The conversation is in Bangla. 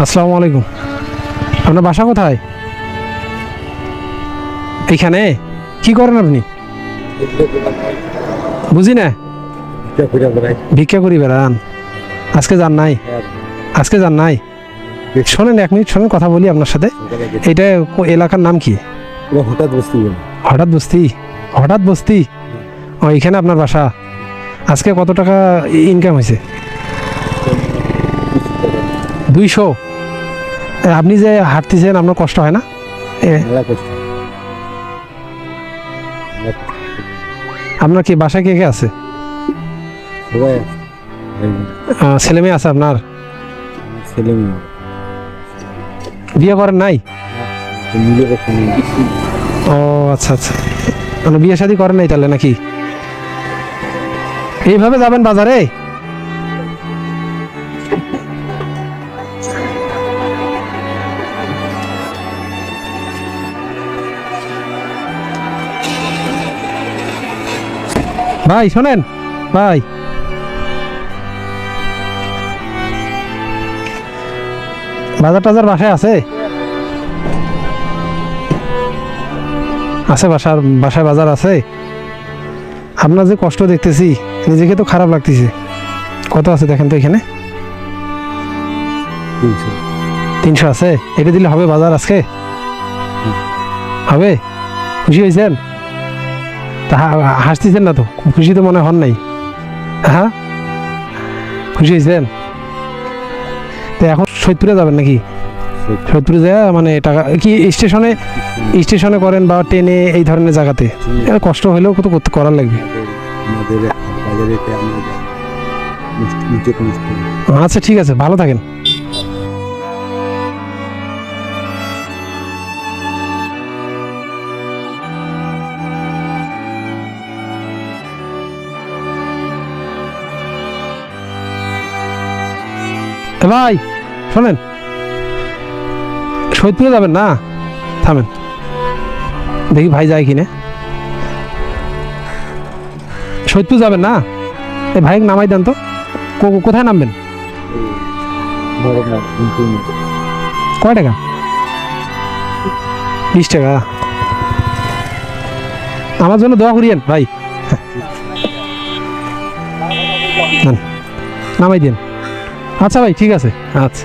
আসসালামু আলাইকুম। আপনার বাসা কোথায়? এইখানে? কি করেন আপনি? বুঝি না। ভিক্ষা করি বেড়ান। আজকে যান নাই? আজকে যান নাই? শোনেন, 1 মিনিট শোনেন, কথা বলি আপনার সাথে। এটা এলাকার নাম কি? হঠাৎ বস্তি। হঠাৎ বস্তি? হঠাৎ বস্তি? ও, এখানে আপনার বাসা। আজকে কত টাকা ইনকাম হয়েছে? 200? আপনি যে হাঁটতেছেন, আপনার কষ্ট হয় না? আপনার কি বাসায় কে কে আছে? ছেলে মেয়ে আছে আপনার? ছেলে মেয়ে বিয়ে করেন নাই? ও আচ্ছা আচ্ছা, মানে বিয়ে শাদী করেন নাই তাহলে নাকি? এইভাবে যাবেন বাজারে? ভাই শোনেন ভাই, বাজার টাজার বাসায় আছে? আছে, বাসায় বাজার আছে? আপনার যে কষ্ট দেখতেছি, নিজেকে তো খারাপ লাগতেছে। কত আছে দেখেন তো এখানে? 300 আছে? এটা দিলে হবে বাজার আজকে? হবে? খুশি হয়েছেন? তা হাসতেছেন না তো, খুশি তো মনে হন নাই। হ্যাঁ, খুশি হয়েছেন? তো এখন সৈয়দপুরে যাবেন নাকি? সৈয়দপুরে যায় মানে টাকা কি স্টেশনে করেন বা ট্রেনে, এই ধরনের জায়গাতে? কষ্ট হলেও কত করতে করার লাগবে। আচ্ছা ঠিক আছে, ভালো থাকেন। ভাই শোনেন, সৈয়দপুরে যাবেন না? থামেন দেখি ভাই যায় কিনে। সৈয়দপুর যাবেন না? এই ভাইকে নামাই দেন তো। কোথায় নামবেন? কয় টাকা? 20 টাকা। আমার জন্য দোয়া করিয়েন ভাই। নামাই দিন। আচ্ছা ভাই, ঠিক আছে। আচ্ছা।